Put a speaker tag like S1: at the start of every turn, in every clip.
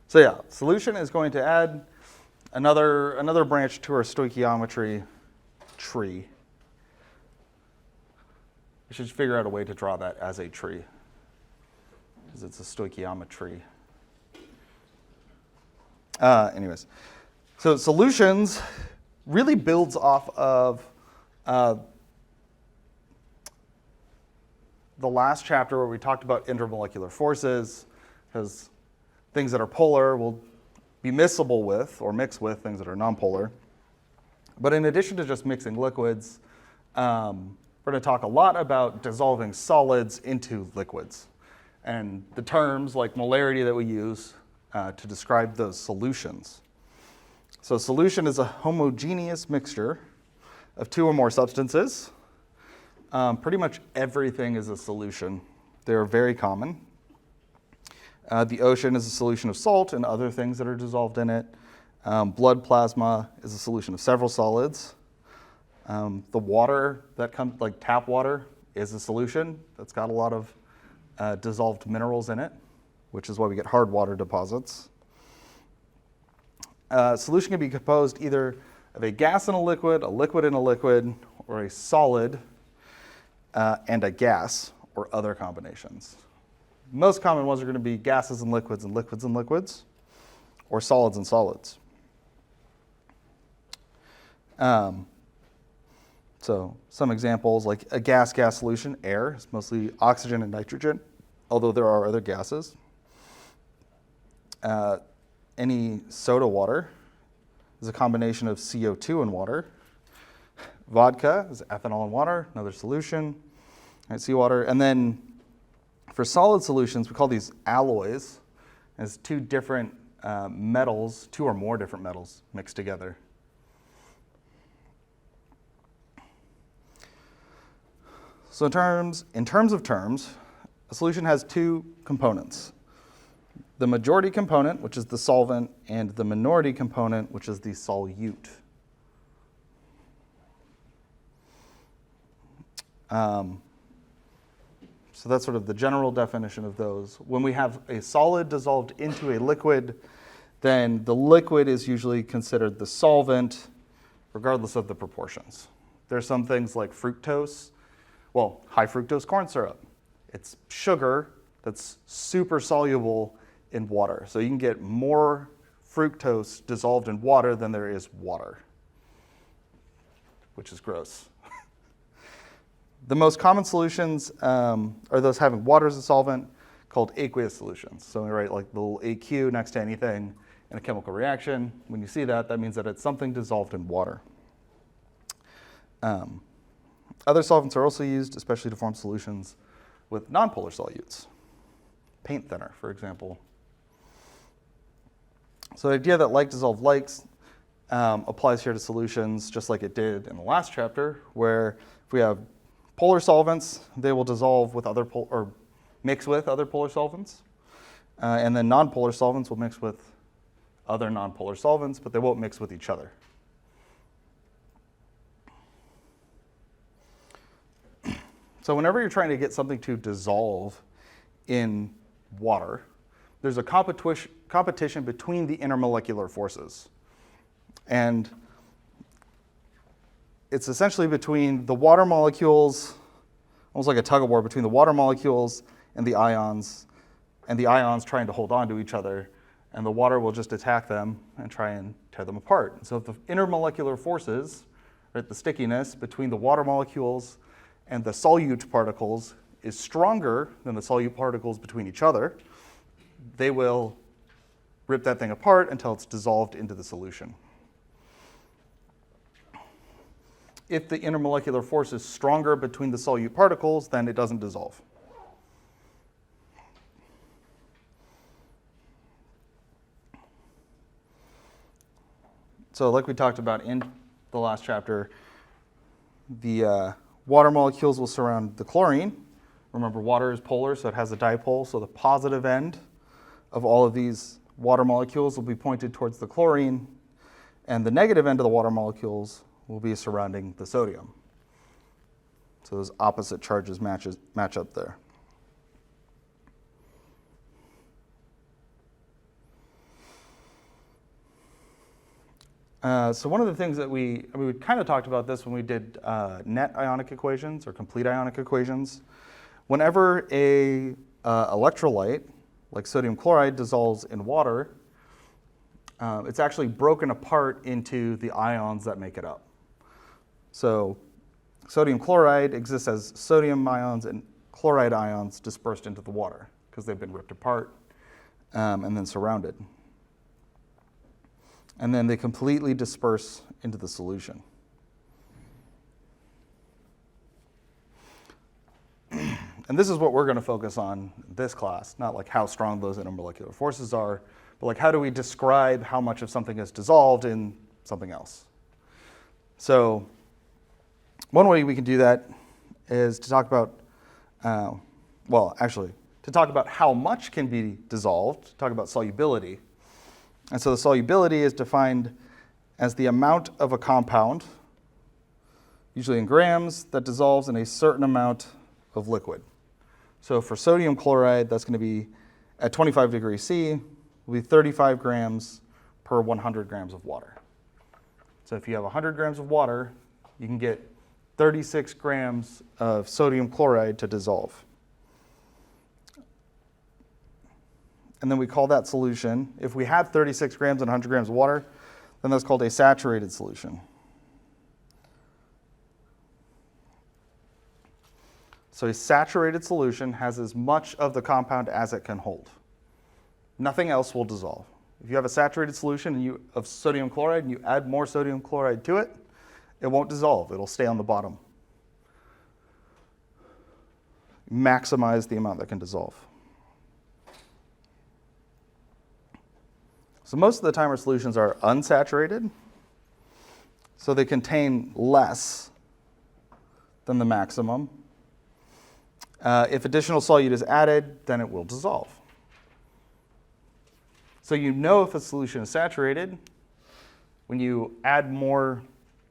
S1: So yeah, solution is going to add another branch to our stoichiometry tree. We should figure out a way to draw that as a tree, because it's a stoichiometry. Anyways, so solutions really builds off of the last chapter where we talked about intermolecular forces, because things that are polar will be miscible with or mix with things that are nonpolar. But in addition to just mixing liquids, we're going to talk a lot about dissolving solids into liquids, and the terms like molarity that we use to describe those solutions. So solution is a homogeneous mixture of two or more substances. Pretty much everything is a solution. They're very common. The ocean is a solution of salt and other things that are dissolved in it. Blood plasma is a solution of several solids. The water that comes, like tap water, is a solution that's got a lot of dissolved minerals in it, which is why we get hard water deposits. Solution can be composed either of a gas in a liquid in a liquid, or a solid and a gas, or other combinations. Most common ones are going to be gases and liquids and liquids and liquids, or solids and solids. So some examples, like a gas-gas solution, air, is mostly oxygen and nitrogen, although there are other gases. Any soda water is a combination of CO2 and water. Vodka is ethanol and water, another solution. Right, seawater. And then for solid solutions, we call these alloys, as two different metals, two or more different metals mixed together. So in terms of terms, a solution has two components. The majority component, which is the solvent, and the minority component, which is the solute. So that's sort of the general definition of those. When we have a solid dissolved into a liquid, then the liquid is usually considered the solvent, regardless of the proportions. There's some things like fructose, high fructose corn syrup. It's sugar that's super soluble in water. So you can get more fructose dissolved in water than there is water, which is gross. The most common solutions are those having water as a solvent, called aqueous solutions. So we write like the little AQ next to anything in a chemical reaction. When you see that, that means that it's something dissolved in water. Other solvents are also used, especially to form solutions with nonpolar solutes. Paint thinner, for example. So the idea that like dissolve likes applies here to solutions just like it did in the last chapter, where if we have polar solvents, they will dissolve with or mix with other polar solvents. And then nonpolar solvents will mix with other nonpolar solvents, but they won't mix with each other. So whenever you're trying to get something to dissolve in water, there's a competition between the intermolecular forces. And it's essentially between the water molecules, almost like a tug of war between the water molecules and the ions trying to hold on to each other, and the water will just attack them and try and tear them apart. So if the intermolecular forces, right, the stickiness between the water molecules and the solute particles is stronger than the solute particles between each other, they will rip that thing apart until it's dissolved into the solution. If the intermolecular force is stronger between the solute particles, then it doesn't dissolve. So like we talked about in the last chapter, the water molecules will surround the chlorine. Remember, water is polar, so it has a dipole. So the positive end of all of these water molecules will be pointed towards the chlorine, and the negative end of the water molecules will be surrounding the sodium. So those opposite charges match up there. So one of the things that we kind of talked about this when we did net ionic equations or complete ionic equations. Whenever a electrolyte, like sodium chloride, dissolves in water, it's actually broken apart into the ions that make it up. So sodium chloride exists as sodium ions and chloride ions dispersed into the water because they've been ripped apart and then surrounded. And then they completely disperse into the solution. And this is what we're going to focus on in this class, not like how strong those intermolecular forces are, but like how do we describe how much of something is dissolved in something else. So one way we can do that is to talk about, to talk about how much can be dissolved, talk about solubility. And so the solubility is defined as the amount of a compound, usually in grams, that dissolves in a certain amount of liquid. So for sodium chloride, that's going to be at 25 degrees C, will be 35 grams per 100 grams of water. So if you have 100 grams of water, you can get 36 grams of sodium chloride to dissolve. And then we call that solution, if we have 36 grams and 100 grams of water, then that's called a saturated solution. So a saturated solution has as much of the compound as it can hold. Nothing else will dissolve. If you have a saturated solution of sodium chloride and you add more sodium chloride to it, it won't dissolve. It'll stay on the bottom. Maximize the amount that can dissolve. So most of the time our solutions are unsaturated, so they contain less than the maximum. If additional solute is added, then it will dissolve. So you know if a solution is saturated when you add more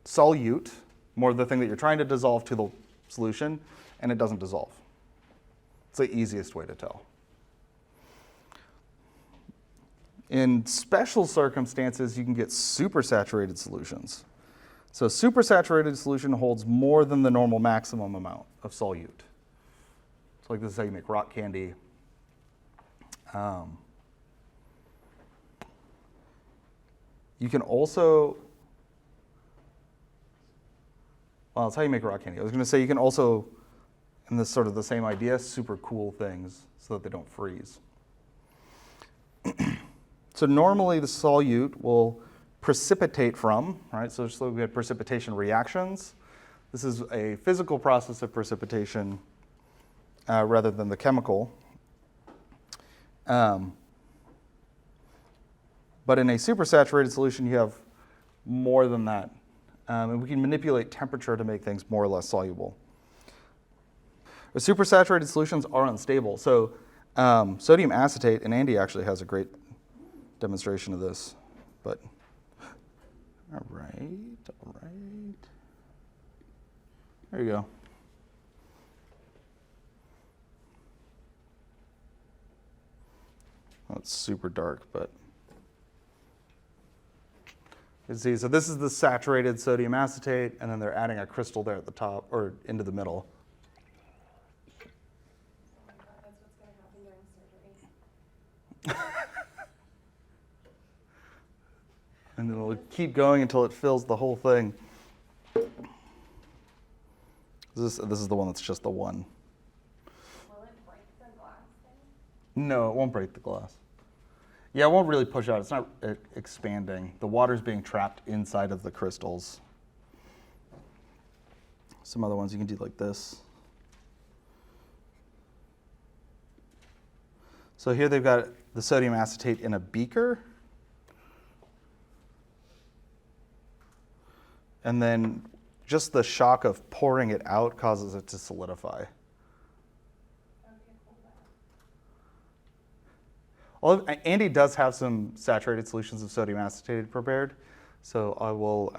S1: solute, more of the thing that you're trying to dissolve to the solution, and it doesn't dissolve. It's the easiest way to tell. In special circumstances, you can get supersaturated solutions. So a supersaturated solution holds more than the normal maximum amount of solute. So like this is how you make rock candy. You can also, well, that's how you make rock candy. I was going to say you can also, in this sort of the same idea, super cool things so that they don't freeze. So normally the solute will precipitate from, right? So just like we had precipitation reactions. This is a physical process of precipitation rather than the chemical. But in a supersaturated solution, you have more than that. And we can manipulate temperature to make things more or less soluble. The supersaturated solutions are unstable. So sodium acetate, and Andy actually has a great demonstration of this. But all right. There you go. Well, it's super dark, but you can see, so this is the saturated sodium acetate, and then they're adding a crystal there at the top, or into the middle.
S2: Oh my God, that's what's going to happen during surgery.
S1: And it'll keep going until it fills the whole thing. This is the one that's just the one.
S2: Will it break the glass thing?
S1: No, it won't break the glass. Yeah, it won't really push out. It's not expanding. The water's being trapped inside of the crystals. Some other ones you can do like this. So here they've got the sodium acetate in a beaker. And then just the shock of pouring it out causes it to solidify. Well, Andy does have some saturated solutions of sodium acetate prepared, so I will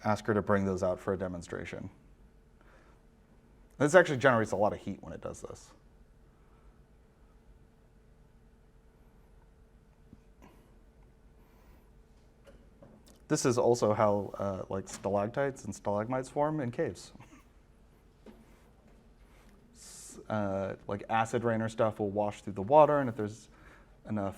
S1: ask her to bring those out for a demonstration. This actually generates a lot of heat when it does this. This is also how like stalactites and stalagmites form in caves. Like acid rain or stuff will wash through the water, and if there's enough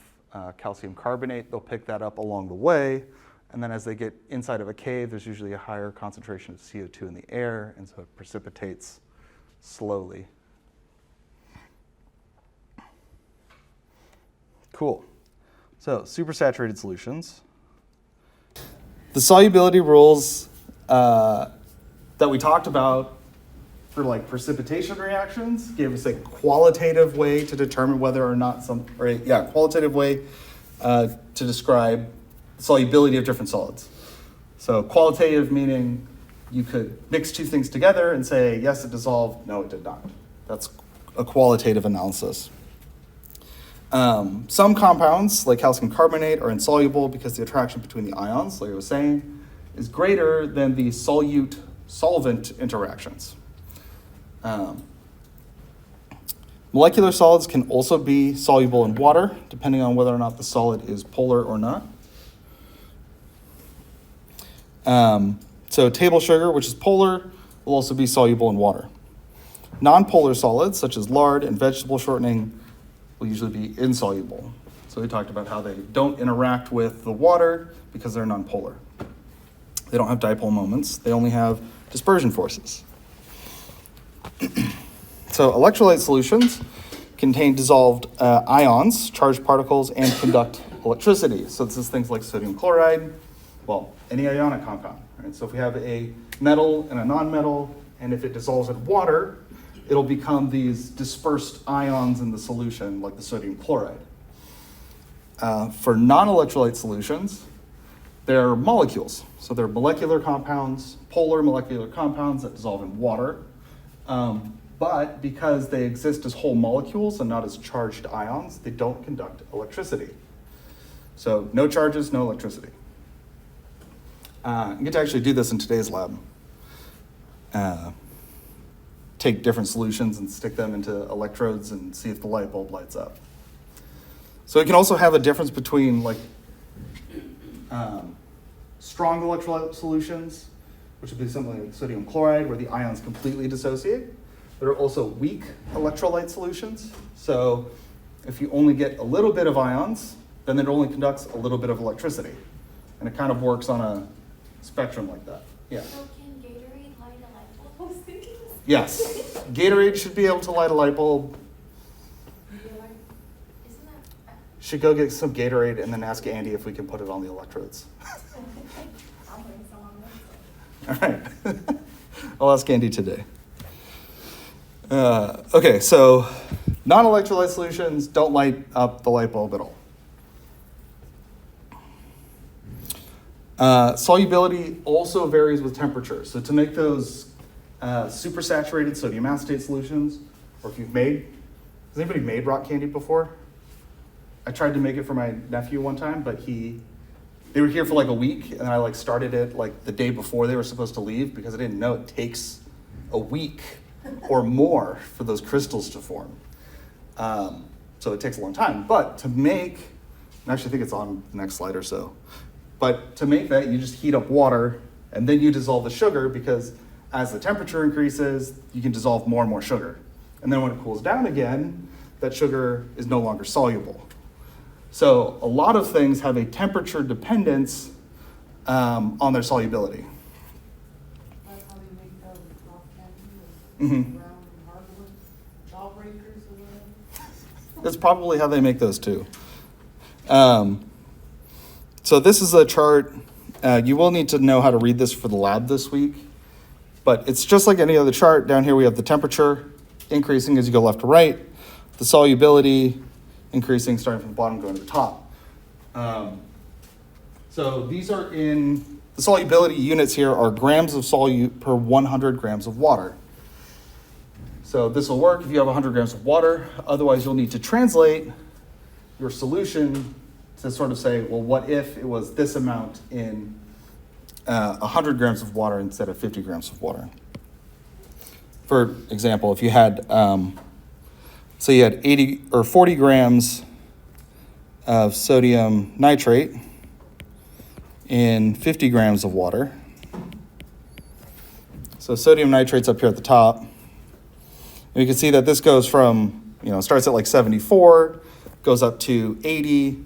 S1: calcium carbonate, they'll pick that up along the way. And then as they get inside of a cave, there's usually a higher concentration of CO2 in the air, and so it precipitates slowly. Cool. So supersaturated solutions. The solubility rules that we talked about for like precipitation reactions gave us a qualitative way to determine whether or not qualitative way to describe the solubility of different solids. So qualitative meaning you could mix two things together and say, yes, it dissolved, no, it did not. That's a qualitative analysis. Some compounds, like calcium carbonate, are insoluble because the attraction between the ions, like I was saying, is greater than the solute-solvent interactions. Molecular solids can also be soluble in water, depending on whether or not the solid is polar or not. So table sugar, which is polar, will also be soluble in water. Nonpolar solids, such as lard and vegetable shortening, will usually be insoluble. So we talked about how they don't interact with the water because they're nonpolar. They don't have dipole moments. They only have dispersion forces. So electrolyte solutions contain dissolved ions, charged particles, and conduct electricity. So this is things like sodium chloride, well, any ionic compound. Right? So if we have a metal and a nonmetal, and if it dissolves in water, it'll become these dispersed ions in the solution, like the sodium chloride. For non-electrolyte solutions, they're molecules. So they're molecular compounds, polar molecular compounds that dissolve in water. But because they exist as whole molecules and not as charged ions, they don't conduct electricity. So no charges, no electricity. You get to actually do this in today's lab. Take different solutions and stick them into electrodes and see if the light bulb lights up. So it can also have a difference between like strong electrolyte solutions, which would be something like sodium chloride, where the ions completely dissociate. There are also weak electrolyte solutions. So if you only get a little bit of ions, then it only conducts a little bit of electricity. And it kind of works on a spectrum like that. Yeah.
S2: So can Gatorade light a light bulb? I was thinking.
S1: Yes. Gatorade should be able to light a light bulb.
S2: Isn't that?
S1: Should go get some Gatorade and then ask Andy if we can put it on the electrodes.
S2: I'll bring some on Wednesday.
S1: All right. I'll ask Andy today. Okay, so non-electrolyte solutions don't light up the light bulb at all. Solubility also varies with temperature. So to make those supersaturated sodium acetate solutions, or if you've has anybody made rock candy before? I tried to make it for my nephew one time, but they were here for like a week, and I like started it like the day before they were supposed to leave because I didn't know it takes a week or more for those crystals to form. So it takes a long time. But to make, I actually think it's on the next slide or so, but to make that, you just heat up water, and then you dissolve the sugar, because as the temperature increases, you can dissolve more and more sugar. And then when it cools down again, that sugar is no longer soluble. So a lot of things have a temperature dependence on their solubility.
S3: That's how they make rock candy,
S1: Mm-hmm.
S3: round and hardwood, jawbreakers or whatever.
S1: That's probably how they make those too. So this is a chart. You will need to know how to read this for the lab this week, but it's just like any other chart. Down here we have the temperature increasing as you go left to right, the solubility increasing starting from the bottom going to the top. So these are the solubility units here are grams of solute per 100 grams of water. So this will work if you have 100 grams of water. Otherwise, you'll need to translate your solution to sort of say, well, what if it was this amount in 100 grams of water instead of 50 grams of water? For example, if you had, say you had 80 or 40 grams of sodium nitrate in 50 grams of water. So sodium nitrate's up here at the top. And you can see that this goes from, starts at like 74, goes up to 80,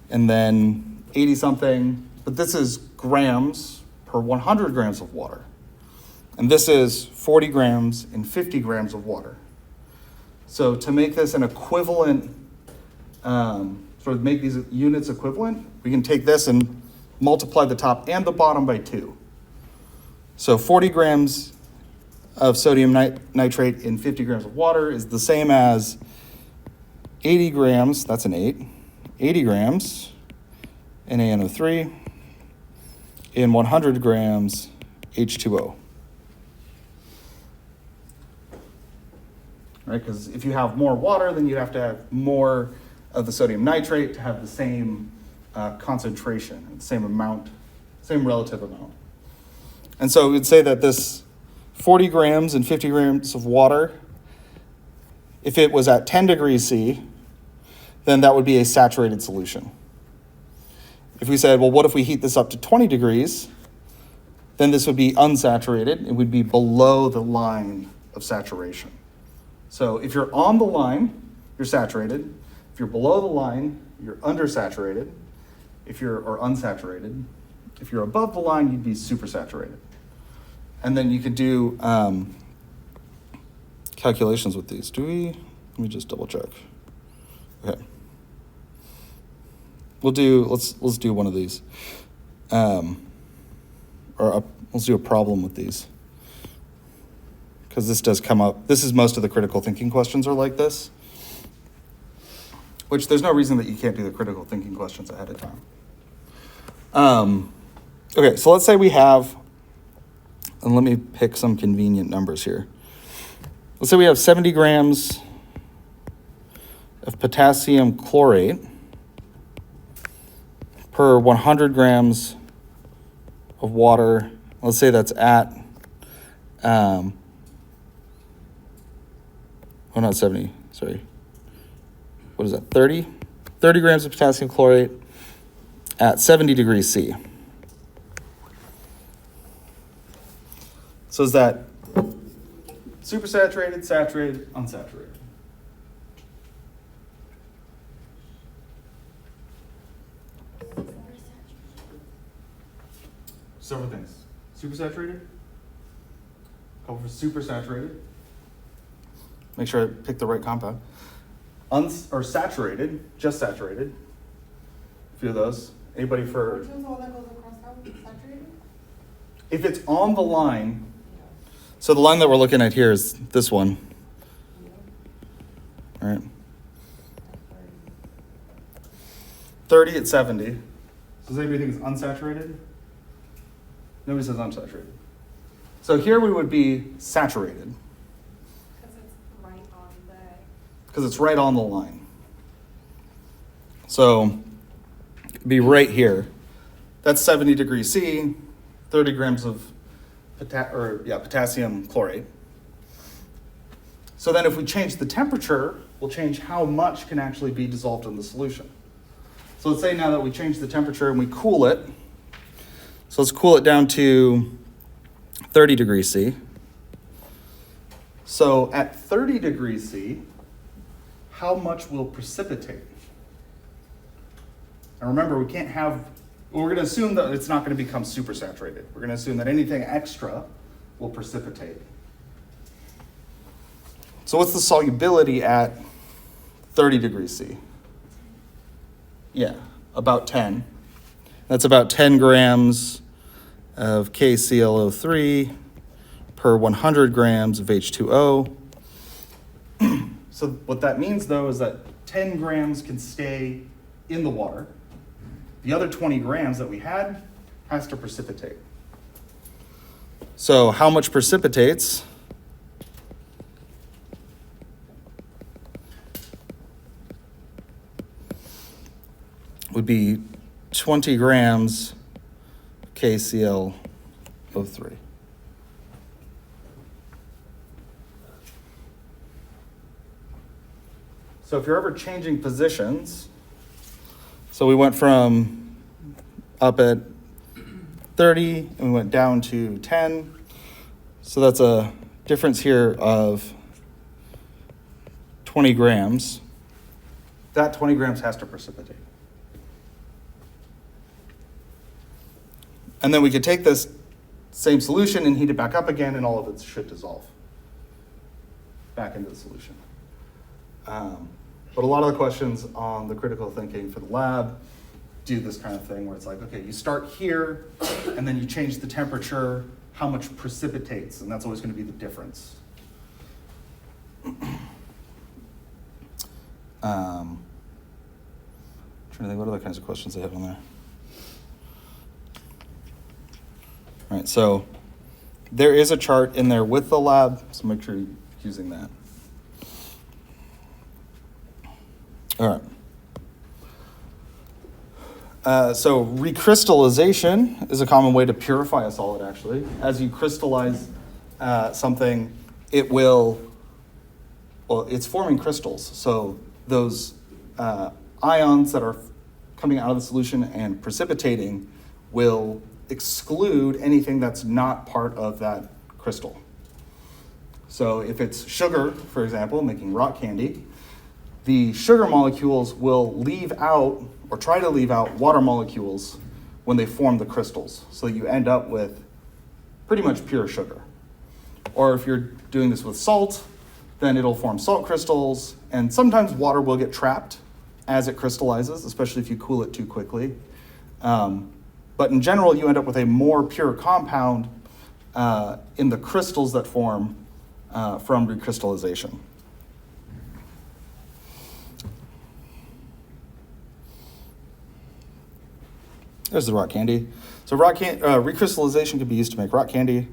S1: and then 80 something. But this is grams per 100 grams of water. And this is 40 grams in 50 grams of water. So to make this an equivalent, make these units equivalent, we can take this and multiply the top and the bottom by 2. So 40 grams of sodium nitrate in 50 grams of water is the same as 80 grams, that's an 8, 80 grams NaNO3 in 100 grams H2O. Right, because if you have more water, then you'd have to have more of the sodium nitrate to have the same concentration, the same amount, same relative amount. And so we'd say that this 40 grams and 50 grams of water, if it was at 10 degrees C, then that would be a saturated solution. If we said, well, what if we heat this up to 20 degrees, then this would be unsaturated. It would be below the line of saturation. So if you're on the line, you're saturated. If you're below the line, you're undersaturated. Or unsaturated. If you're above the line, you'd be supersaturated. And then you could do calculations with these. Let me just double check. Okay. Let's do one of these. Let's do a problem with these. Because this does come up. This is most of the critical thinking questions are like this. Which there's no reason that you can't do the critical thinking questions ahead of time. Okay, so let's say we have, and let me pick some convenient numbers here. Let's say we have 70 grams of potassium chlorate per 100 grams of water. Let's say that's at, not 70, sorry. What is that, 30? 30 grams of potassium chlorate at 70 degrees C. So is that supersaturated, saturated, unsaturated? Several things. Supersaturated. Go for supersaturated. Make sure I pick the right compound. Or saturated, just saturated. A few of those. Anybody for?
S3: Which one's the one that goes across top? Saturated?
S1: If it's on the line, so the line that we're looking at here is this one. All right. 30 at 70. So does anybody think it's unsaturated? Nobody says unsaturated. So here we would be saturated. Because it's right on the line. So it'd be right here. That's 70 degrees C, 30 grams of potassium chlorate. So then if we change the temperature, we'll change how much can actually be dissolved in the solution. So let's say now that we change the temperature and we cool it. So let's cool it down to 30 degrees C. So at 30 degrees C, how much will precipitate? And remember, we're going to assume that it's not going to become supersaturated. We're going to assume that anything extra will precipitate. So what's the solubility at 30 degrees C? Yeah, about 10. That's about 10 grams of KClO3 per 100 grams of H2O. So what that means, though, is that 10 grams can stay in the water. The other 20 grams that we had has to precipitate. So how much precipitates? Would be 20 grams KClO3. So if you're ever changing positions, so we went from up at 30, and we went down to 10. So that's a difference here of 20 grams. That 20 grams has to precipitate. And then we could take this same solution and heat it back up again, and all of it should dissolve back into the solution. But a lot of the questions on the critical thinking for the lab do this kind of thing where it's like, okay, you start here, and then you change the temperature, how much precipitates, and that's always going to be the difference. Trying to think what other kinds of questions they have on there. All right, so there is a chart in there with the lab, so make sure you're using that. All right. So recrystallization is a common way to purify a solid, actually. As you crystallize something, it's forming crystals. So those ions that are coming out of the solution and precipitating will exclude anything that's not part of that crystal. So if it's sugar, for example, making rock candy, the sugar molecules will leave out or try to leave out water molecules when they form the crystals, so that you end up with pretty much pure sugar. Or if you're doing this with salt, then it'll form salt crystals, and sometimes water will get trapped as it crystallizes, especially if you cool it too quickly. But in general, you end up with a more pure compound in the crystals that form from recrystallization. There's the rock candy. So recrystallization can be used to make rock candy.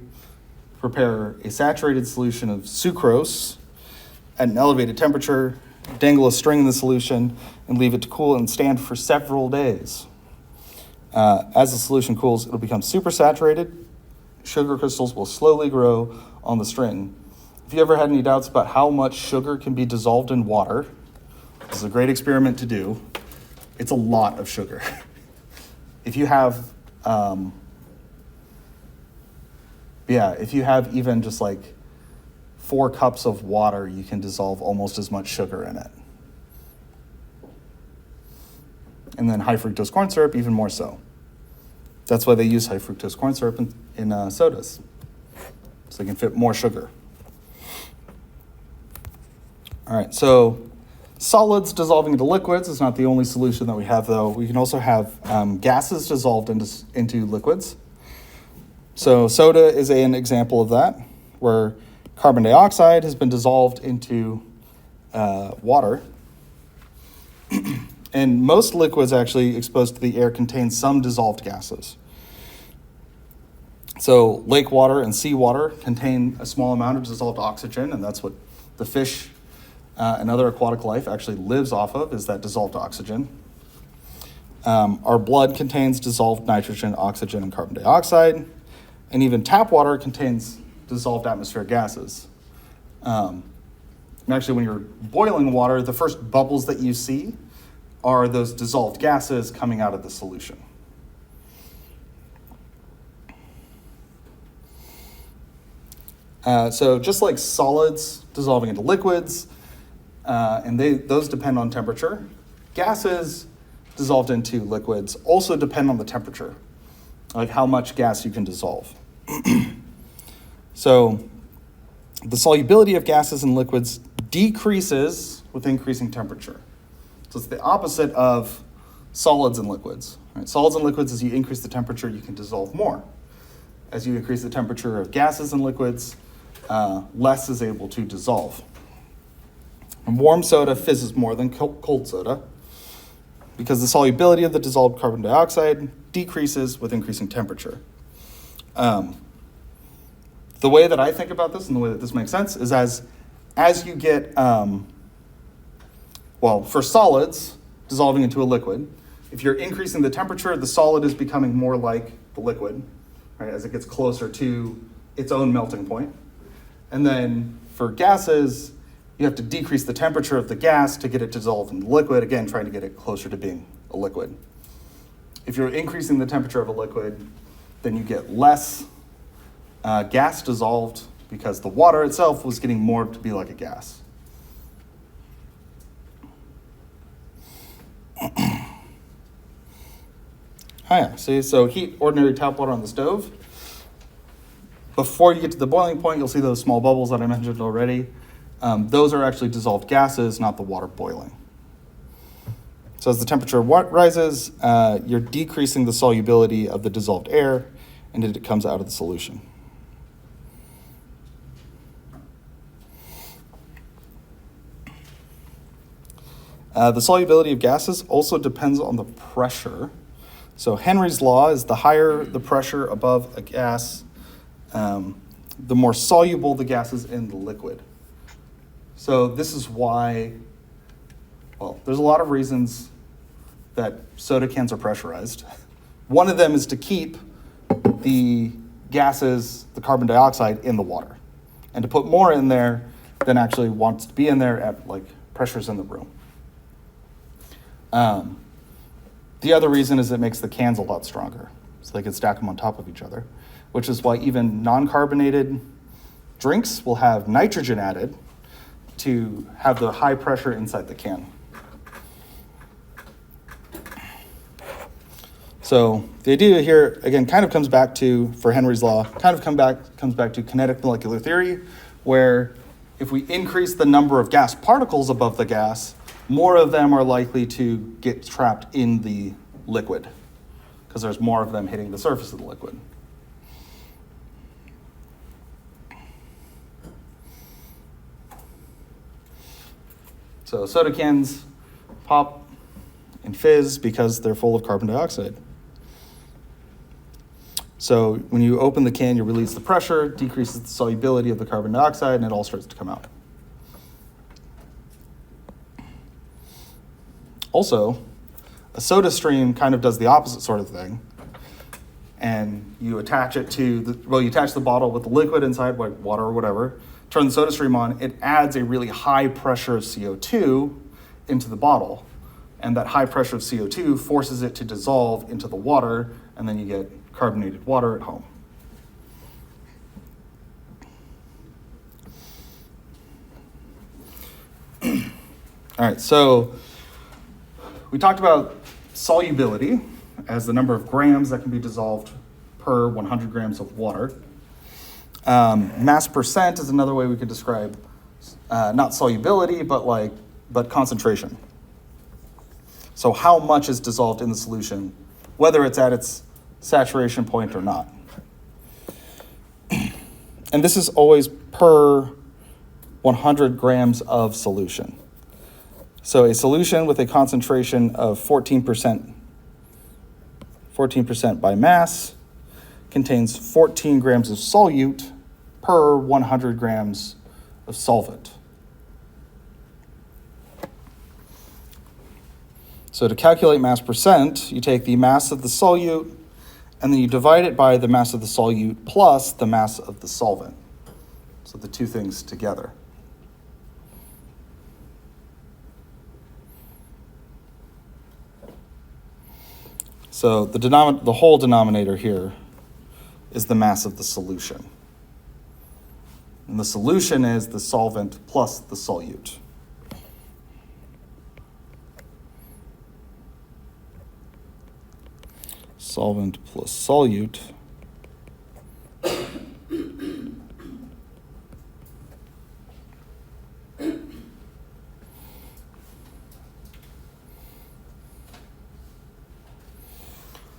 S1: Prepare a saturated solution of sucrose at an elevated temperature, dangle a string in the solution, and leave it to cool and stand for several days. As the solution cools, it'll become supersaturated. Sugar crystals will slowly grow on the string. If you ever had any doubts about how much sugar can be dissolved in water, this is a great experiment to do. It's a lot of sugar. If you have, if you have even just like 4 cups of water, you can dissolve almost as much sugar in it. And then high fructose corn syrup, even more so. That's why they use high fructose corn syrup in sodas, so they can fit more sugar. All right, so solids dissolving into liquids is not the only solution that we have, though. We can also have gases dissolved into liquids. So soda is an example of that, where carbon dioxide has been dissolved into water. And most liquids actually exposed to the air contain some dissolved gases. So lake water and seawater contain a small amount of dissolved oxygen, and that's what the fish and other aquatic life actually lives off of, is that dissolved oxygen. Our blood contains dissolved nitrogen, oxygen, and carbon dioxide, and even tap water contains dissolved atmospheric gases. Actually, when you're boiling water, the first bubbles that you see are those dissolved gases coming out of the solution. So just like solids dissolving into liquids, and those depend on temperature, gases dissolved into liquids also depend on the temperature, like how much gas you can dissolve. So the solubility of gases in liquids decreases with increasing temperature. So it's the opposite of solids and liquids. Right? Solids and liquids, as you increase the temperature, you can dissolve more. As you increase the temperature of gases and liquids, less is able to dissolve. And warm soda fizzes more than cold soda because the solubility of the dissolved carbon dioxide decreases with increasing temperature. The way that I think about this and the way that this makes sense is as you get, for solids dissolving into a liquid, if you're increasing the temperature, the solid is becoming more like the liquid, right, as it gets closer to its own melting point. And then for gases, you have to decrease the temperature of the gas to get it to dissolve in the liquid, again, trying to get it closer to being a liquid. If you're increasing the temperature of a liquid, then you get less gas dissolved because the water itself was getting more to be like a gas. See, so heat ordinary tap water on the stove. Before you get to the boiling point, you'll see those small bubbles that I mentioned already. Those are actually dissolved gases, not the water boiling. So as the temperature rises, you're decreasing the solubility of the dissolved air, and it comes out of the solution. The solubility of gases also depends on the pressure. So Henry's law is the higher the pressure above a gas, the more soluble the gas is in the liquid. So this is why, well, there's a lot of reasons that soda cans are pressurized. One of them is to keep the gases, the carbon dioxide, in the water, and to put more in there than actually wants to be in there at like pressures in the room. The other reason is it makes the cans a lot stronger, so they can stack them on top of each other, which is why even non-carbonated drinks will have nitrogen added to have the high pressure inside the can. So the idea here, again, kind of comes back to, for Henry's law, comes back to kinetic molecular theory, where if we increase the number of gas particles above the gas, more of them are likely to get trapped in the liquid because there's more of them hitting the surface of the liquid. So soda cans pop and fizz because they're full of carbon dioxide. So when you open the can, you release the pressure, decreases the solubility of the carbon dioxide, and it all starts to come out. Also, a soda stream kind of does the opposite sort of thing. And you attach it to, you attach the bottle with the liquid inside, like water or whatever, turn the soda stream on, it adds a really high pressure of CO2 into the bottle. And that high pressure of CO2 forces it to dissolve into the water, and then you get carbonated water at home. All right, so we talked about solubility as the number of grams that can be dissolved per 100 grams of water. Mass percent is another way we could describe not solubility, but concentration. So how much is dissolved in the solution, whether it's at its saturation point or not. And this is always per 100 grams of solution. So a solution with a concentration of 14% by mass contains 14 grams of solute per 100 grams of solvent. So to calculate mass percent, you take the mass of the solute and then you divide it by the mass of the solute plus the mass of the solvent. So the two things together. So the whole denominator here is the mass of the solution. And the solution is the solvent plus the solute. Solvent plus solute.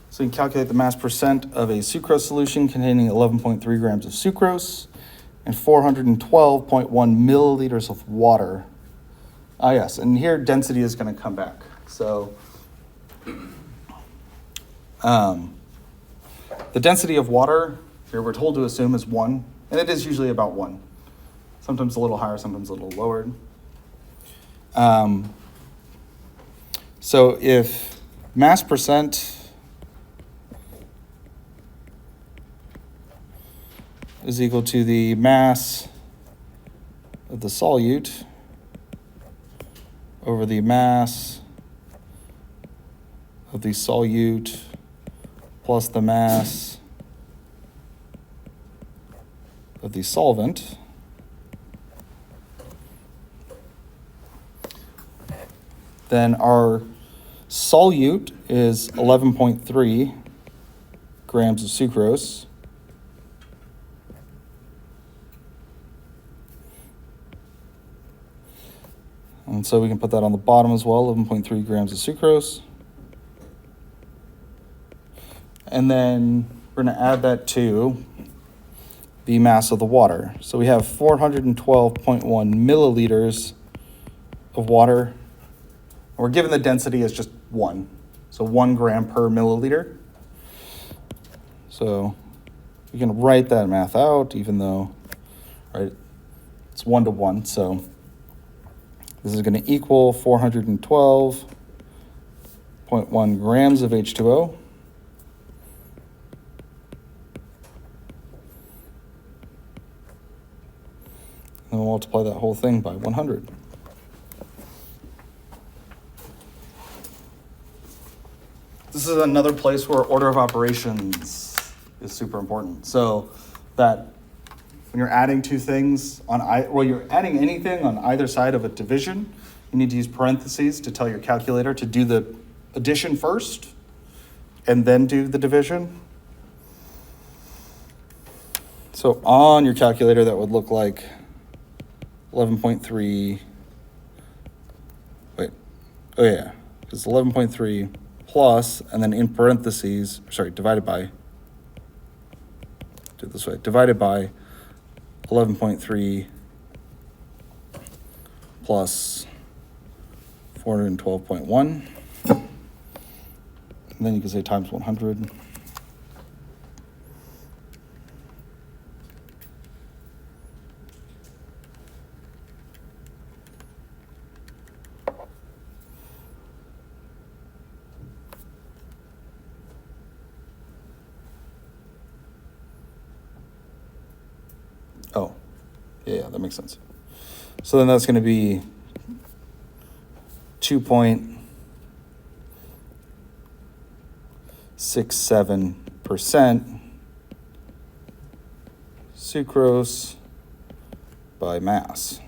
S1: So you can calculate the mass percent of a sucrose solution containing 11.3 grams of sucrose and 412.1 milliliters of water. Ah, yes, and here density is going to come back. So the density of water, here we're told to assume is 1, and it is usually about 1. Sometimes a little higher, sometimes a little lower. So if mass percent is equal to the mass of the solute over the mass of the solute plus the mass of the solvent, then our solute is 11.3 grams of sucrose. And so we can put that on the bottom as well, 11.3 grams of sucrose. And then we're going to add that to the mass of the water. So we have 412.1 milliliters of water. We're given the density as just 1. So 1 gram per milliliter. So we can write that math out, even though, right, it's 1 to 1. So this is going to equal 412.1 grams of H2O. And we'll multiply that whole thing by 100. This is another place where order of operations is super important. So that when you're adding two things you're adding anything on either side of a division, you need to use parentheses to tell your calculator to do the addition first and then do the division. So on your calculator, that would look like 11.3, it's 11.3 plus, and then in parentheses, divided by 11.3 plus 412.1, and then you can say times 100. Oh, yeah, that makes sense. So then that's going to be 2.67% sucrose by mass.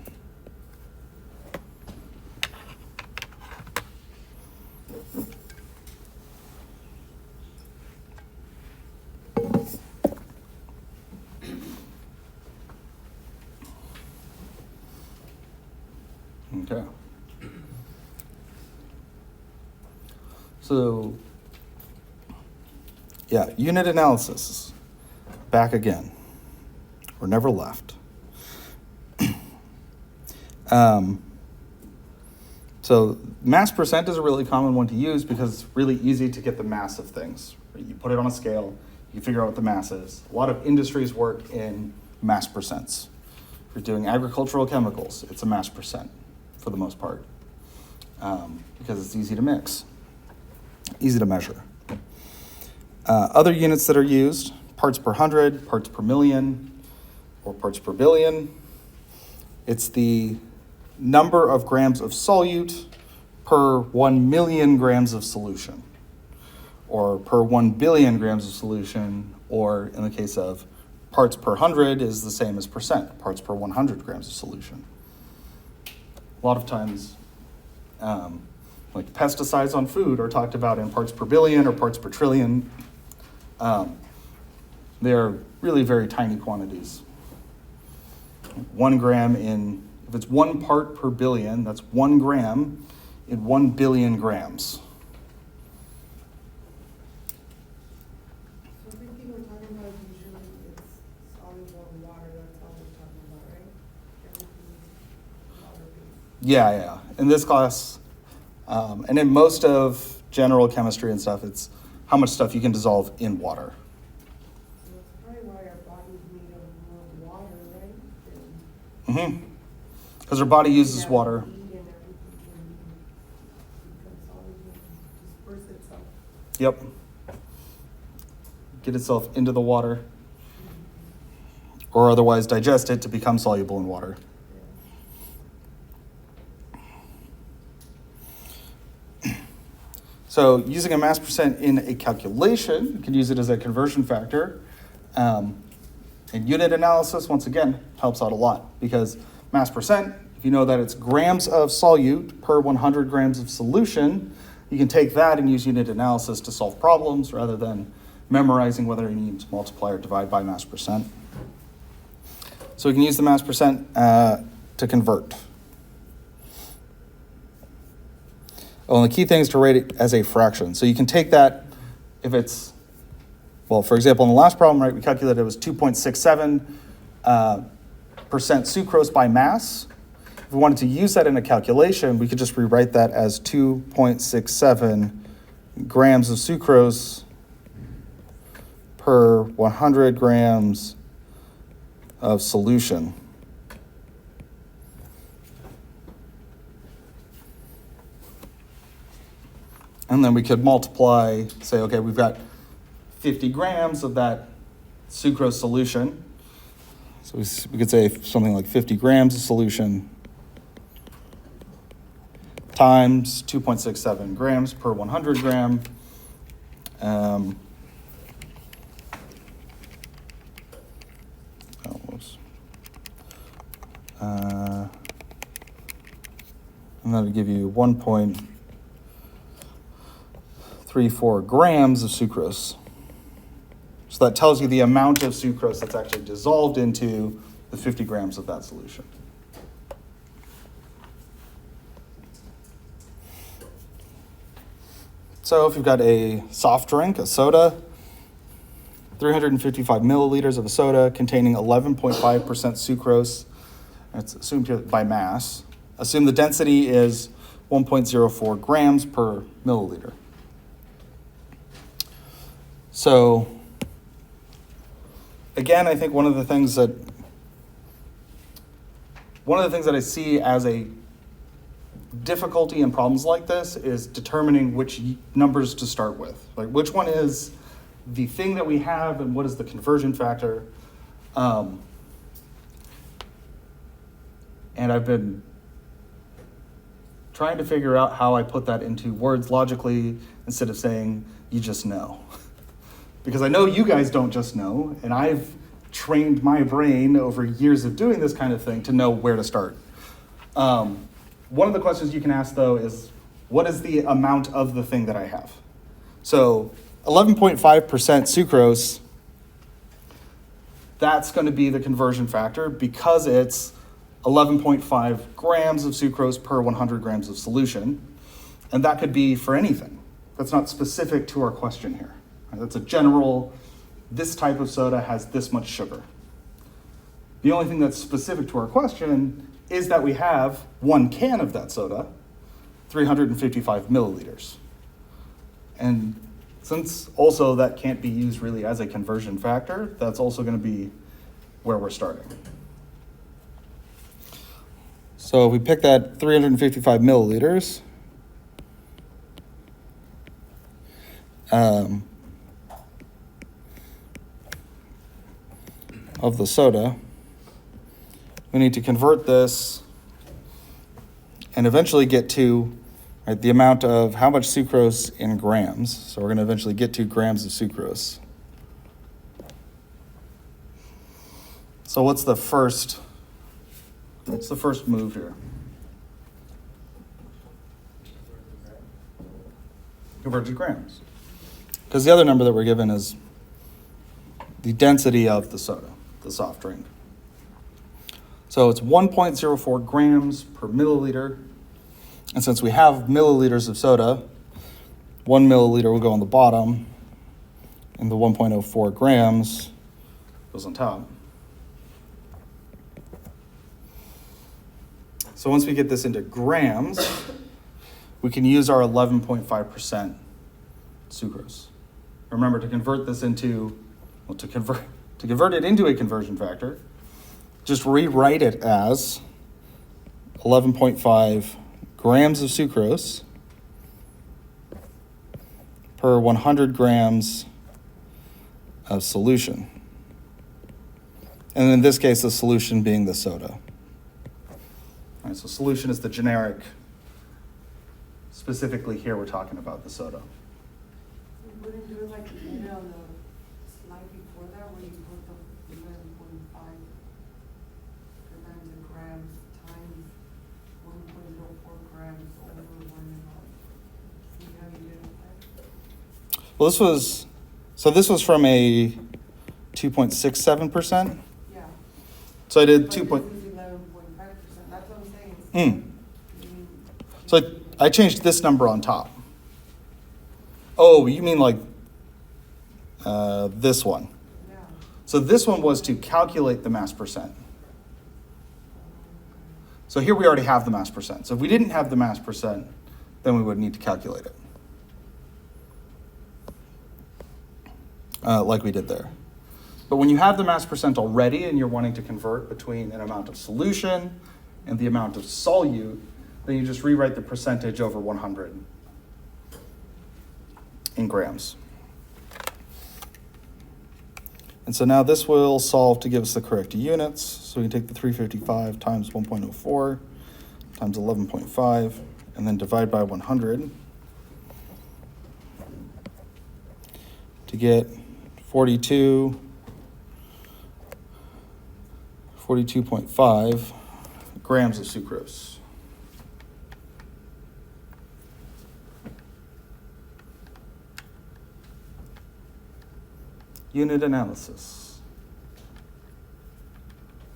S1: Okay. So, yeah, unit analysis. Back again. We're never left. So mass percent is a really common one to use because it's really easy to get the mass of things. You put it on a scale, you figure out what the mass is. A lot of industries work in mass percents. If you're doing agricultural chemicals, it's a mass percent for the most part, because it's easy to mix, easy to measure. Other units that are used, parts per 100, parts per million, or parts per billion. It's the number of grams of solute per 1 million grams of solution, or per 1 billion grams of solution, or in the case of parts per 100 is the same as percent, parts per 100 grams of solution. A lot of times, like pesticides on food are talked about in parts per billion or parts per trillion. They're really very tiny quantities. 1 gram if it's 1 part per billion, that's 1 gram in 1 billion grams.
S3: So everything we're talking about usually it's soluble in water, that's all we're talking about, right? Everything water-based.
S1: Yeah. In this class, and in most of general chemistry and stuff, it's how much stuff you can dissolve in water.
S3: So that's probably why our body's made of more water, right?
S1: Because our body uses water.
S3: Eat and everything can become soluble and disperse itself.
S1: Yep. Get itself into the water, or otherwise digest it to become soluble in water. So using a mass percent in a calculation, you can use it as a conversion factor. And unit analysis, once again, helps out a lot because mass percent, if you know that it's grams of solute per 100 grams of solution, you can take that and use unit analysis to solve problems rather than memorizing whether you need to multiply or divide by mass percent. So we can use the mass percent to convert. Oh, and the key thing is to write it as a fraction. So you can take that if it's, well, for example, in the last problem, right, we calculated it was 2.67% sucrose by mass. If we wanted to use that in a calculation, we could just rewrite that as 2.67 grams of sucrose per 100 grams of solution. And then we could multiply, say, okay, we've got 50 grams of that sucrose solution. So we could say something like 50 grams of solution times 2.67 grams per 100 gram. And that'll give you 1.34 grams of sucrose. So that tells you the amount of sucrose that's actually dissolved into the 50 grams of that solution. So if you've got a soft drink, a soda, 355 milliliters of a soda containing 11.5% sucrose, it's assumed here by mass. Assume the density is 1.04 grams per milliliter. So again, I think one of the things that I see as a difficulty in problems like this is determining which numbers to start with. Like which one is the thing that we have and what is the conversion factor. And I've been trying to figure out how I put that into words logically instead of saying, you just know. Because I know you guys don't just know, and I've trained my brain over years of doing this kind of thing to know where to start. One of the questions you can ask, though, is what is the amount of the thing that I have? So 11.5% sucrose, that's going to be the conversion factor because it's 11.5 grams of sucrose per 100 grams of solution. And that could be for anything. That's not specific to our question here. That's a general, this type of soda has this much sugar. The only thing that's specific to our question is that we have one can of that soda, 355 milliliters. And since also that can't be used really as a conversion factor, that's also going to be where we're starting. So if we pick that 355 milliliters, of the soda, we need to convert this and eventually get to the amount of how much sucrose in grams. So we're going to eventually get to grams of sucrose. So what's the first move here? Convert to grams. Because the other number that we're given is the density of the soda, the soft drink. So it's 1.04 grams per milliliter. And since we have milliliters of soda, 1 milliliter will go on the bottom, and the 1.04 grams goes on top. So once we get this into grams, we can use our 11.5% sucrose. Remember, to convert this into, to convert it into a conversion factor, just rewrite it as 11.5 grams of sucrose per 100 grams of solution. And in this case, the solution being the soda. All right, so solution is the generic. Specifically here, we're talking about the soda.
S3: We wouldn't do it like you did on the slide before that, where you put the 11.5 grams of grams times 1.04 grams over 1 ml. See how you did it there?
S1: Well, this was from a 2.67%.
S3: Yeah.
S1: So I did
S3: But
S1: 2.
S3: this is 11.5%, that's what I'm saying.
S1: So I changed this number on top. Oh, you mean like this one?
S3: Yeah.
S1: So this one was to calculate the mass percent. So here we already have the mass percent. So if we didn't have the mass percent, then we would need to calculate it. Like we did there. But when you have the mass percent already and you're wanting to convert between an amount of solution and the amount of solute, then you just rewrite the percentage over 100 in grams. And so now this will solve to give us the correct units. So we can take the 355 times 1.04 times 11.5 and then divide by 100 to get 42.5 grams of sucrose. Unit analysis.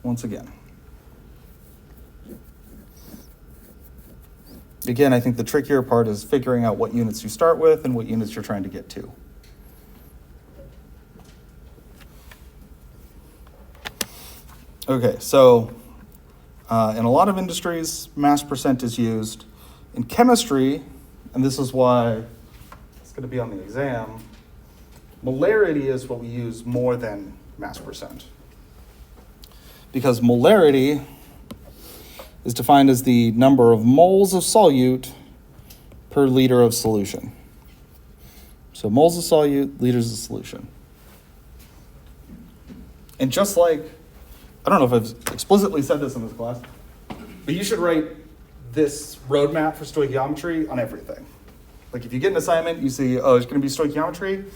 S1: Once again. Again, I think the trickier part is figuring out what units you start with and what units you're trying to get to. Okay, so in a lot of industries, mass percent is used. In chemistry, and this is why it's going to be on the exam, molarity is what we use more than mass percent. Because molarity is defined as the number of moles of solute per liter of solution. So moles of solute, liters of solution. And just like, I don't know if I've explicitly said this in this class, but you should write this roadmap for stoichiometry on everything. Like if you get an assignment, you see, oh, it's going to be stoichiometry,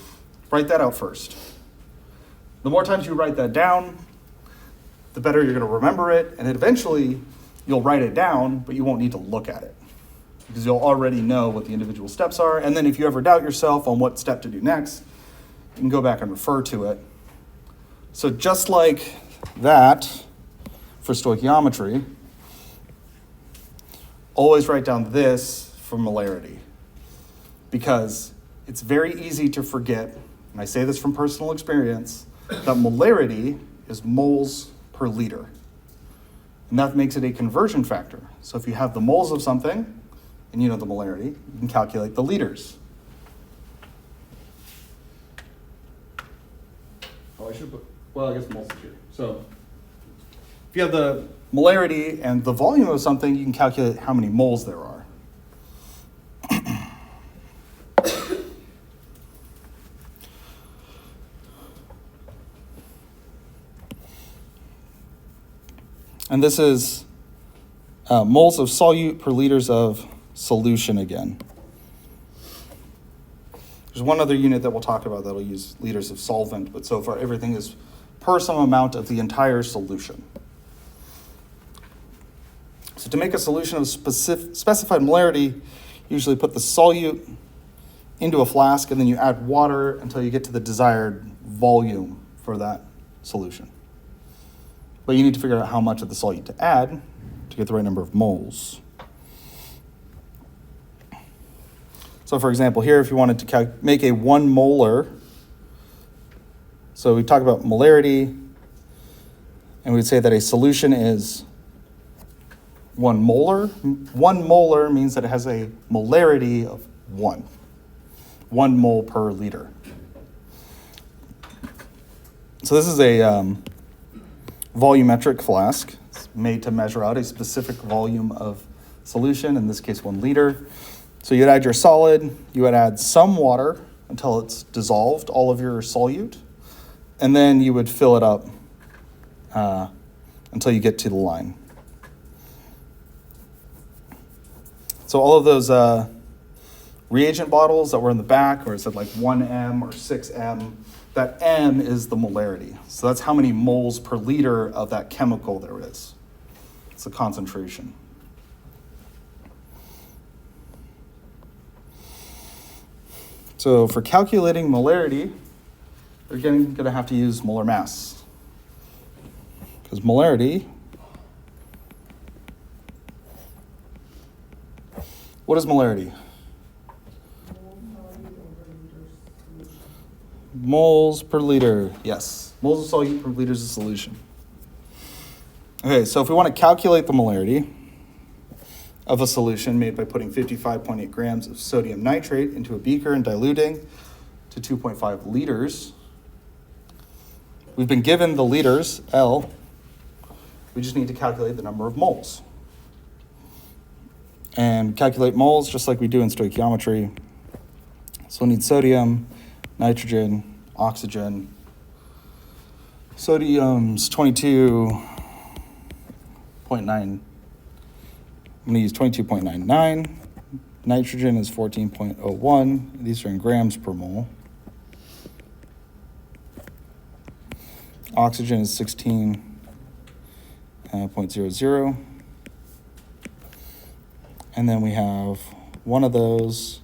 S1: write that out first. The more times you write that down, the better you're going to remember it, and eventually you'll write it down, but you won't need to look at it because you'll already know what the individual steps are. And then if you ever doubt yourself on what step to do next, you can go back and refer to it. So just like that for stoichiometry, always write down this for molarity because it's very easy to forget, and I say this from personal experience, that molarity is moles per liter. And that makes it a conversion factor. So if you have the moles of something, and you know the molarity, you can calculate the liters. Oh, I should put, well, I guess moles is here. So if you have the molarity and the volume of something, you can calculate how many moles there are. And this is moles of solute per liters of solution again. There's one other unit that we'll talk about that'll use liters of solvent, but so far everything is per some amount of the entire solution. So to make a solution of specified molarity, you usually put the solute into a flask and then you add water until you get to the desired volume for that solution. But you need to figure out how much of the solute to add to get the right number of moles. So for example, here if you wanted to make a 1 molar, so we talk about molarity, and we'd say that a solution is 1 molar. 1 molar means that it has a molarity of 1 mole per liter. So this is a volumetric flask. It's made to measure out a specific volume of solution, in this case 1 liter. So you'd add your solid, you would add some water until it's dissolved, all of your solute, and then you would fill it up until you get to the line. So all of those reagent bottles that were in the back, or it said like 1M or 6M, that M is the molarity. So that's how many moles per liter of that chemical there is. It's the concentration. So for calculating molarity, we're going to have to use molar mass. Because molarity, what is molarity? Moles per liter, yes. Moles of solute per liter is a solution. Okay, so if we want to calculate the molarity of a solution made by putting 55.8 grams of sodium nitrate into a beaker and diluting to 2.5 liters, we've been given the liters, L. We just need to calculate the number of moles. And calculate moles just like we do in stoichiometry. So we need sodium, nitrogen, oxygen. Sodium's 22.9. I'm going to use 22.99. Nitrogen is 14.01. These are in grams per mole. Oxygen is 16.00. And then we have one of those,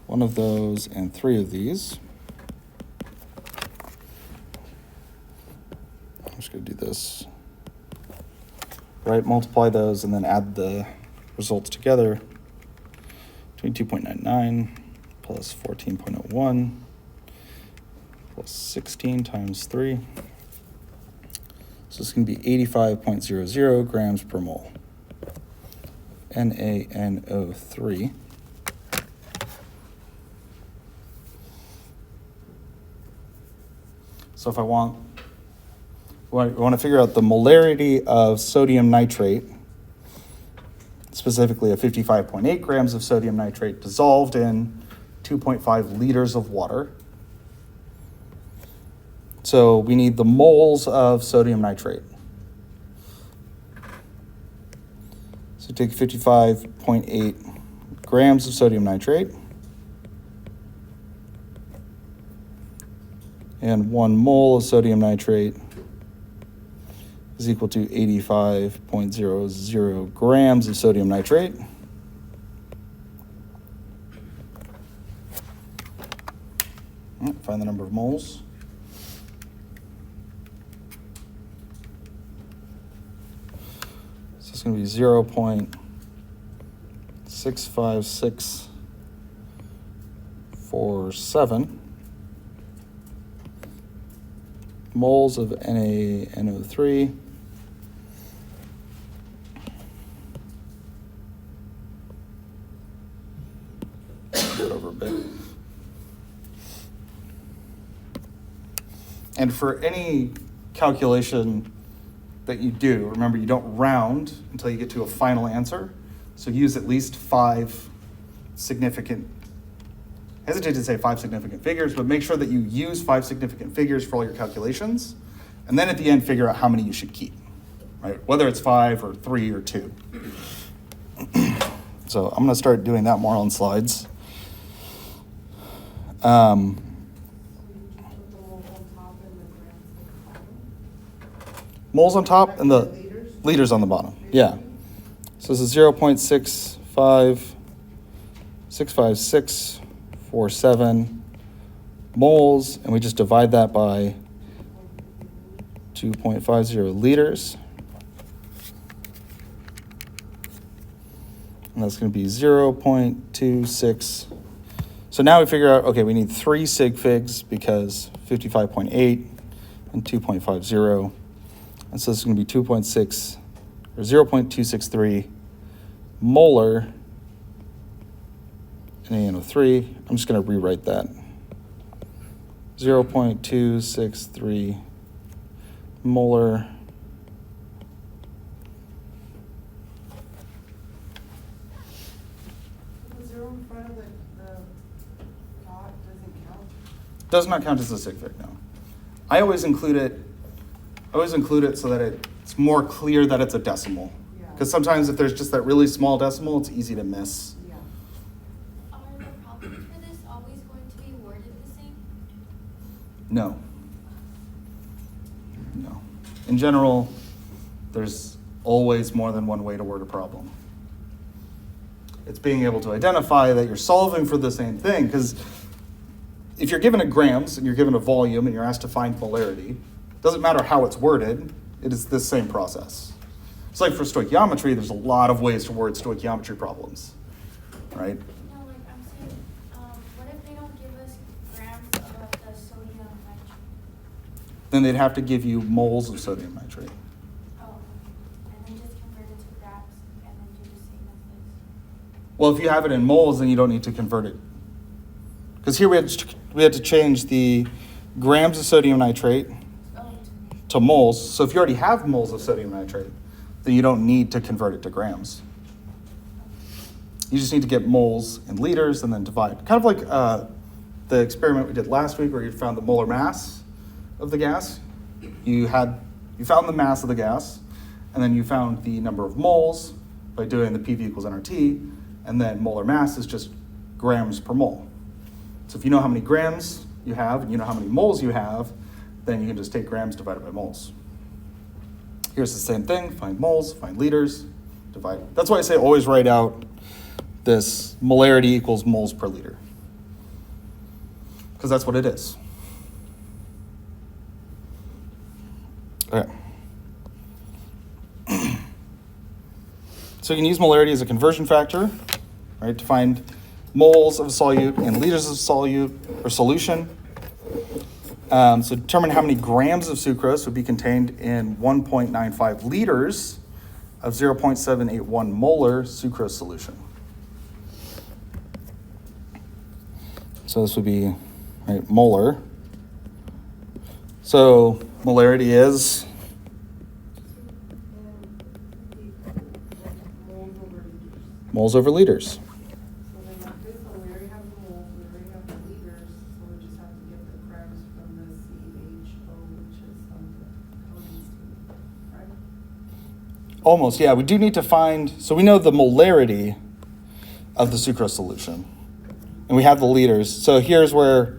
S1: and 3 of these. I'm just going to do this. Right, multiply those and then add the results together. 22.99 plus 14.01 plus 16 times 3. So it's going to be 85.00 grams per mole. NaNO3. So if I want to figure out the molarity of sodium nitrate, specifically of 55.8 grams of sodium nitrate dissolved in 2.5 liters of water. So we need the moles of sodium nitrate. So take 55.8 grams of sodium nitrate and 1 mole of sodium nitrate is equal to 85.00 grams of sodium nitrate. Find the number of moles. So it's going to be 0.65647 moles of NaNO3. Over a bit. And for any calculation that you do, remember you don't round until you get to a final answer. So use at least 5 significant, I hesitate to say 5 significant figures, but make sure that you use 5 significant figures for all your calculations. And then at the end, figure out how many you should keep, right? Whether it's 5 or 3 or 2. So I'm going to start doing that more on slides. Moles on top and the liters on the bottom. Yeah. So this is 0.6565647 moles, and we just divide that by 2.50 liters. And that's going to be 0.26. So now we figure out, okay, we need 3 sig figs because 55.8 and 2.50. And so this is going to be 2.6 or 0.263 molar NaNO3. I'm just going to rewrite that. 0.263 molar does not count as a sig fig, no. I always include it so that it's more clear that it's a decimal. Because sometimes if there's just that really small decimal, it's easy to miss.
S2: Are there problems
S1: No. No. In general, there's always more than one way to word a problem. It's being able to identify that you're solving for the same thing, because if you're given a grams and you're given a volume and you're asked to find molarity, it doesn't matter how it's worded, it is the same process. It's like for stoichiometry, there's a lot of ways to word stoichiometry problems, right?
S2: No, like I'm saying, what if they don't give us grams of the sodium nitrate?
S1: Then they'd have to give you moles of sodium nitrate.
S2: Oh, and then just convert it to grams and then do the same as this.
S1: Well, if you have it in moles, then you don't need to convert it. Because here we had to change the grams of sodium nitrate
S2: Oh,
S1: to moles. So if you already have moles of sodium nitrate, then you don't need to convert it to grams. You just need to get moles in liters and then divide. Kind of like the experiment we did last week where you found the molar mass of the gas. You found the mass of the gas, and then you found the number of moles by doing the PV equals nRT, and then molar mass is just grams per mole. So if you know how many grams you have and you know how many moles you have, then you can just take grams divided by moles. Here's the same thing, find moles, find liters, divide. That's why I say always write out this molarity equals moles per liter, because that's what it is. Okay. So you can use molarity as a conversion factor, right, to find moles of a solute and liters of solute or solution. So determine how many grams of sucrose would be contained in 1.95 liters of 0.781 molar sucrose solution. So this would be, right, molar. So molarity is moles over liters.
S3: So then like this one, we already have the moles, we already have the liters, so we just have to get the grams from the CHO, which is the coding scheme, right?
S1: Almost, yeah. We do need to find, so we know the molarity of the sucrose solution, and we have the liters. So here's where,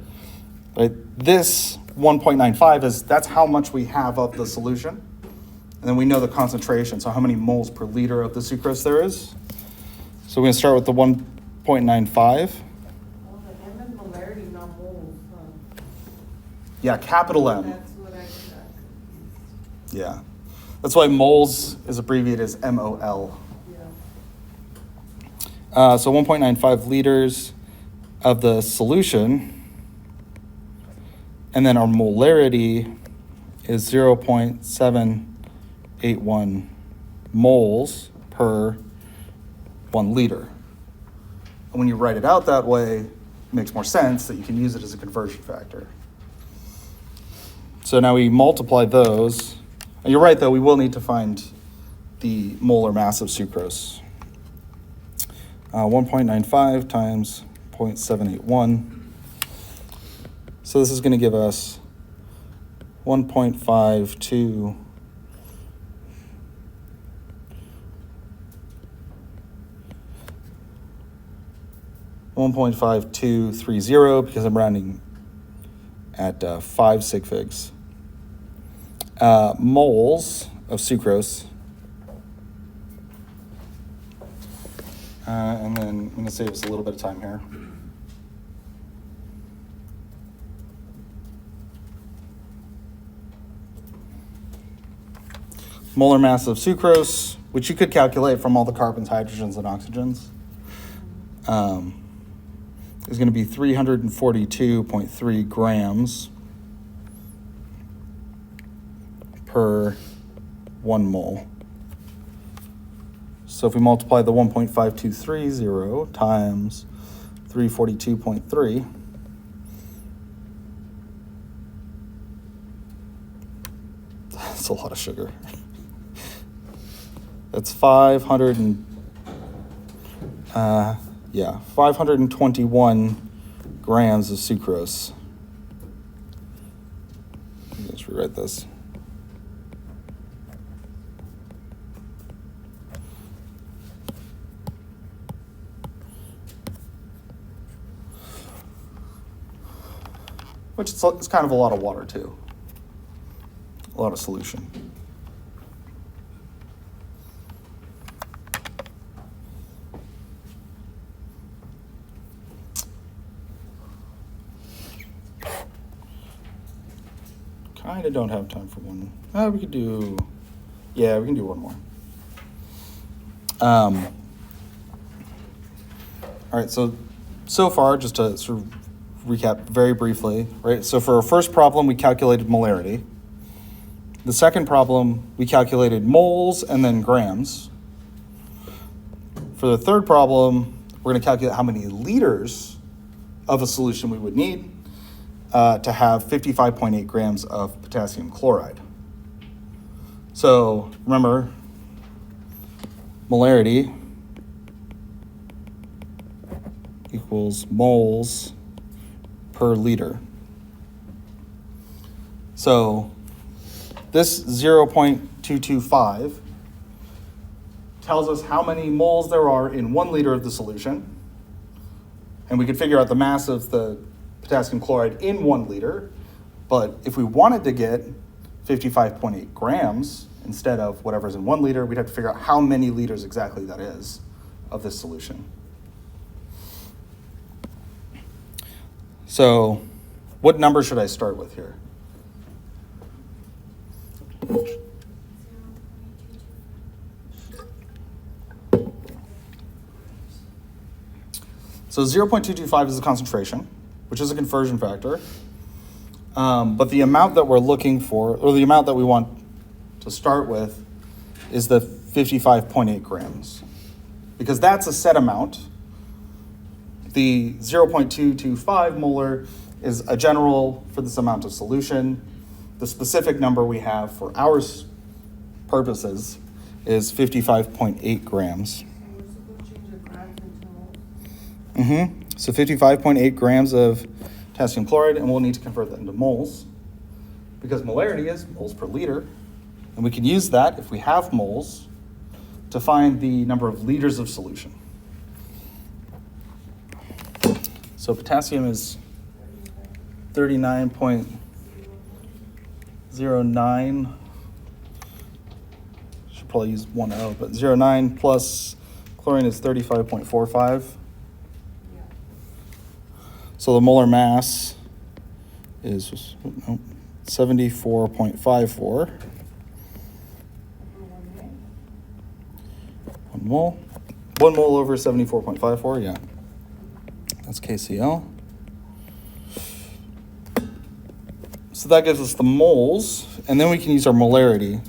S1: right, this 1.95 is, that's how much we have of the solution. And then we know the concentration, so how many moles per liter of the sucrose there is. So we're going to start with the 1.95.
S3: Well, the M and molarity, not moles, huh?
S1: Yeah, capital M.
S3: That's what I got confused.
S1: Yeah. That's why moles is abbreviated as MOL.
S3: Yeah.
S1: So 1.95 liters of the solution. And then our molarity is 0.781 moles per 1 liter. And when you write it out that way, it makes more sense that you can use it as a conversion factor. So now we multiply those. And you're right, though, we will need to find the molar mass of sucrose. 1.95 times 0.781. So this is going to give us 1.52 1.5230 because I'm rounding at 5 sig figs. Moles of sucrose. And then I'm going to save us a little bit of time here. Molar mass of sucrose, which you could calculate from all the carbons, hydrogens, and oxygens, is going to be 342.3 grams per 1 mole. So if we multiply the 1.5230 times 342.3, that's a lot of sugar. That's 521 grams of sucrose. Let's rewrite this. which is kind of a lot of water too. A lot of solution. Kind of don't have time for one. We could do, yeah, we can do one more. All right, so far, just to sort of recap very briefly, right? So for our first problem, we calculated molarity. The second problem, we calculated moles and then grams. For the third problem, we're going to calculate how many liters of a solution we would need to have 55.8 grams of potassium chloride. So remember, molarity equals moles per liter. So this 0.225 tells us how many moles there are in 1 liter of the solution. And we could figure out the mass of the potassium chloride in 1 liter. But if we wanted to get 55.8 grams instead of whatever's in 1 liter, we'd have to figure out how many liters exactly that is of this solution. So what number should I start with here? So 0.225 is the concentration, which is a conversion factor. But the amount that we're looking for, or the amount that we want to start with, is the 55.8 grams. Because that's a set amount. The 0.225 molar is a general for this amount of solution. The specific number we have for our purposes is 55.8 grams.
S3: And we're supposed to change the grams into moles.
S1: So 55.8 grams of potassium chloride, and we'll need to convert that into moles because molarity is moles per liter. And we can use that, if we have moles, to find the number of liters of solution. So potassium is 39.09. Should probably use 1L, but 0.9 plus chlorine is 35.45.
S3: Yeah.
S1: So the molar mass is 74.54.
S3: For 1 mole.
S1: 1 mole over 74.54, yeah. That's KCl. So that gives us the moles, and then we can use our molarity.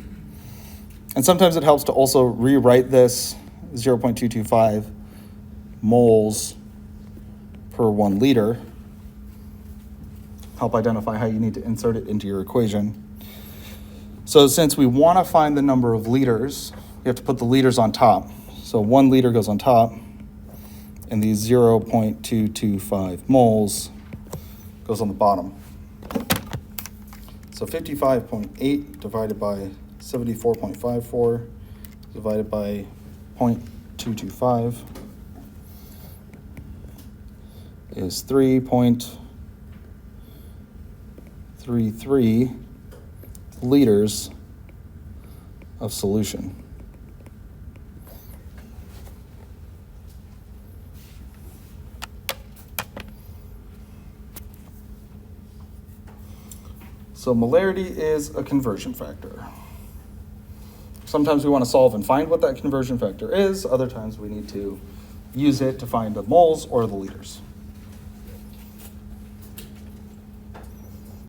S1: And sometimes it helps to also rewrite this 0.225 moles per 1 liter. Help identify how you need to insert it into your equation. So since we want to find the number of liters, we have to put the liters on top. So 1 liter goes on top, and the 0.225 moles goes on the bottom. So 55.8 divided by 74.54 divided by 0.225 is 3.33 liters of solution. So molarity is a conversion factor. Sometimes we want to solve and find what that conversion factor is. Other times we need to use it to find the moles or the liters.